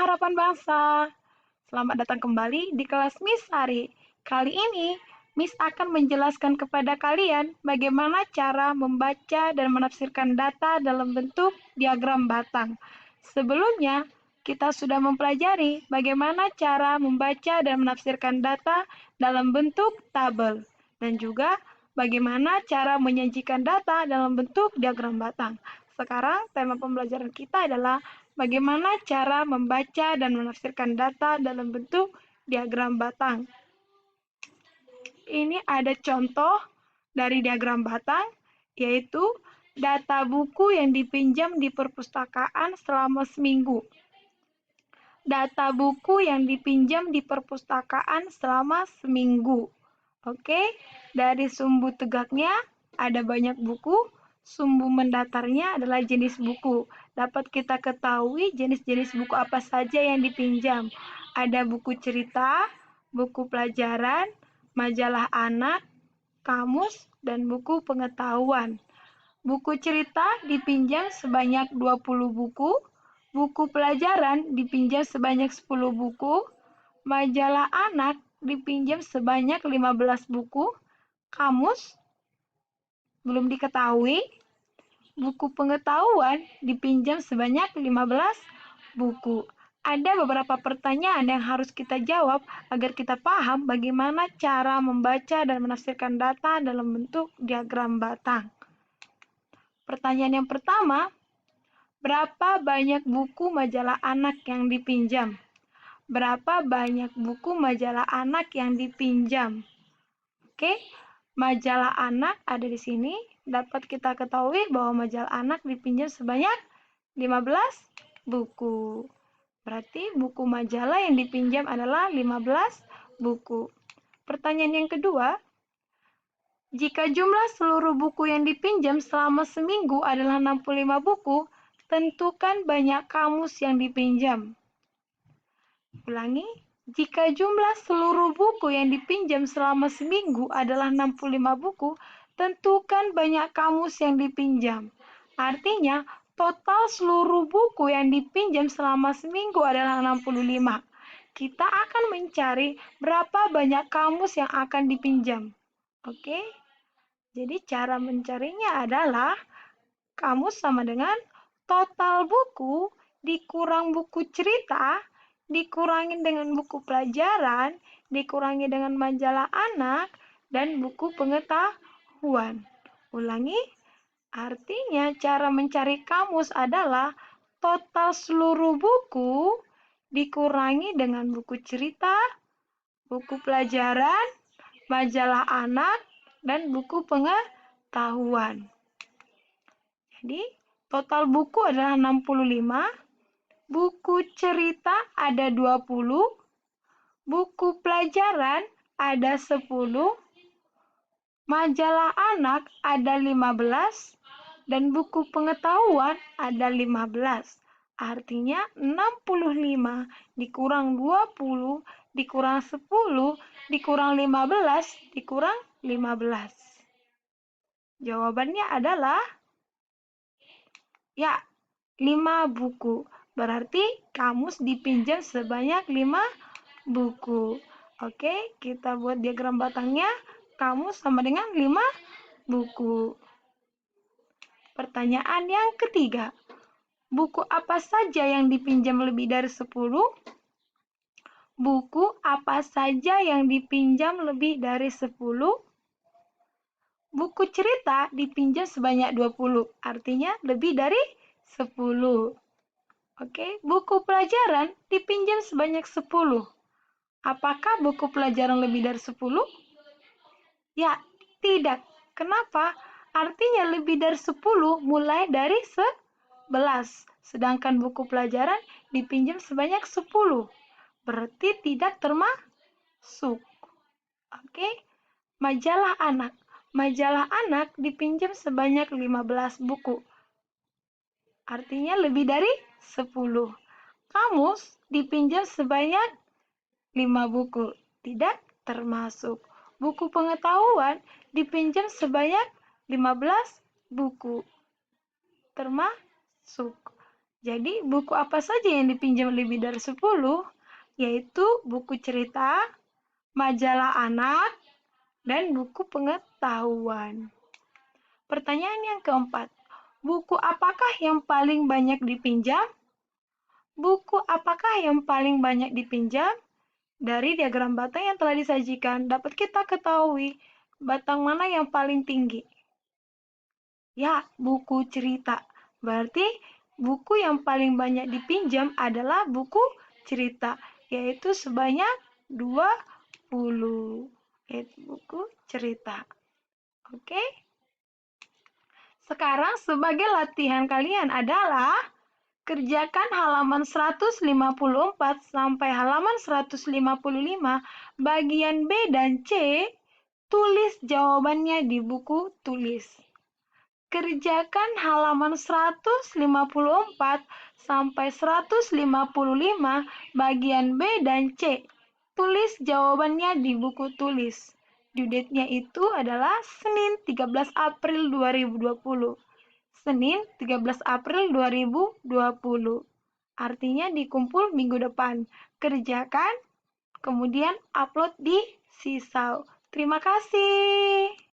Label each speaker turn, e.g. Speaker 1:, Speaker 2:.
Speaker 1: Harapan Bangsa. Selamat datang kembali di kelas Miss Sari. Kali ini, Miss akan menjelaskan kepada kalian bagaimana cara membaca dan menafsirkan data dalam bentuk diagram batang. Sebelumnya, kita sudah mempelajari bagaimana cara membaca dan menafsirkan data dalam bentuk tabel, dan juga bagaimana cara menyajikan data dalam bentuk diagram batang. Sekarang, tema pembelajaran kita adalah bagaimana cara membaca dan menafsirkan data dalam bentuk diagram batang. Ini ada contoh dari diagram batang, yaitu data buku yang dipinjam di perpustakaan selama seminggu. Data buku yang dipinjam di perpustakaan selama seminggu. Oke, dari sumbu tegaknya ada banyak buku, sumbu mendatarnya adalah jenis buku. Dapat kita ketahui jenis-jenis buku apa saja yang dipinjam. Ada buku cerita, buku pelajaran, majalah anak, kamus, dan buku pengetahuan. Buku cerita dipinjam sebanyak 20 buku, buku pelajaran dipinjam sebanyak 10 buku, majalah anak dipinjam sebanyak 15 buku, kamus belum diketahui, buku pengetahuan dipinjam sebanyak 15 buku. Ada beberapa pertanyaan yang harus kita jawab agar kita paham bagaimana cara membaca dan menafsirkan data dalam bentuk diagram batang. Pertanyaan yang pertama, berapa banyak buku majalah anak yang dipinjam? Berapa banyak buku majalah anak yang dipinjam? Oke, majalah anak ada di sini. Dapat kita ketahui bahwa majalah anak dipinjam sebanyak 15 buku. Berarti buku majalah yang dipinjam adalah 15 buku. Pertanyaan yang kedua, jika jumlah seluruh buku yang dipinjam selama seminggu adalah 65 buku, tentukan banyak kamus yang dipinjam. Ulangi, jika jumlah seluruh buku yang dipinjam selama seminggu adalah 65 buku, tentukan banyak kamus yang dipinjam. Artinya, total seluruh buku yang dipinjam selama seminggu adalah 65. Kita akan mencari berapa banyak kamus yang akan dipinjam. Oke? Jadi cara mencarinya adalah kamus sama dengan total buku dikurang buku cerita, dikurangi dengan buku pelajaran, dikurangi dengan majalah anak, dan buku pengetahuan. Ulangi, artinya cara mencari kamus adalah total seluruh buku dikurangi dengan buku cerita, buku pelajaran, majalah anak, dan buku pengetahuan. Jadi, total buku adalah 65, buku cerita ada 20, buku pelajaran ada 10, majalah anak ada 15, dan buku pengetahuan ada 15. Artinya 65 dikurang 20, dikurang 10, dikurang 15, dikurang 15. Jawabannya adalah ya, 5 buku. Berarti kamus dipinjam sebanyak 5 buku. Oke, kita buat diagram batangnya. Kamus sama dengan 5 buku. Pertanyaan yang ketiga. Buku apa saja yang dipinjam lebih dari 10? Buku apa saja yang dipinjam lebih dari 10? Buku cerita dipinjam sebanyak 20, artinya lebih dari 10. Oke, buku pelajaran dipinjam sebanyak 10. Apakah buku pelajaran lebih dari 10? Ya, tidak. Kenapa? Artinya lebih dari 10 mulai dari 11. Sedangkan buku pelajaran dipinjam sebanyak 10. Berarti tidak termasuk. Oke, majalah anak. Majalah anak dipinjam sebanyak 15 buku. Artinya lebih dari 10. Kamus dipinjam sebanyak 5 buku. Tidak termasuk. Buku pengetahuan dipinjam sebanyak 15 buku. Termasuk. Jadi, buku apa saja yang dipinjam lebih dari 10? Yaitu buku cerita, majalah anak, dan buku pengetahuan. Pertanyaan yang keempat, buku apakah yang paling banyak dipinjam? Buku apakah yang paling banyak dipinjam? Dari diagram batang yang telah disajikan, dapat kita ketahui batang mana yang paling tinggi. Ya, buku cerita. Berarti buku yang paling banyak dipinjam adalah buku cerita, yaitu sebanyak 20. Yaitu buku cerita. Oke? Sekarang sebagai latihan kalian adalah kerjakan halaman 154 sampai halaman 155, bagian B dan C, tulis jawabannya di buku tulis. Kerjakan halaman 154 sampai 155, bagian B dan C, tulis jawabannya di buku tulis. Due date-nya itu adalah Senin 13 April 2020. Senin 13 April 2020. Artinya dikumpul minggu depan. Kerjakan, kemudian upload di Sisau. Terima kasih.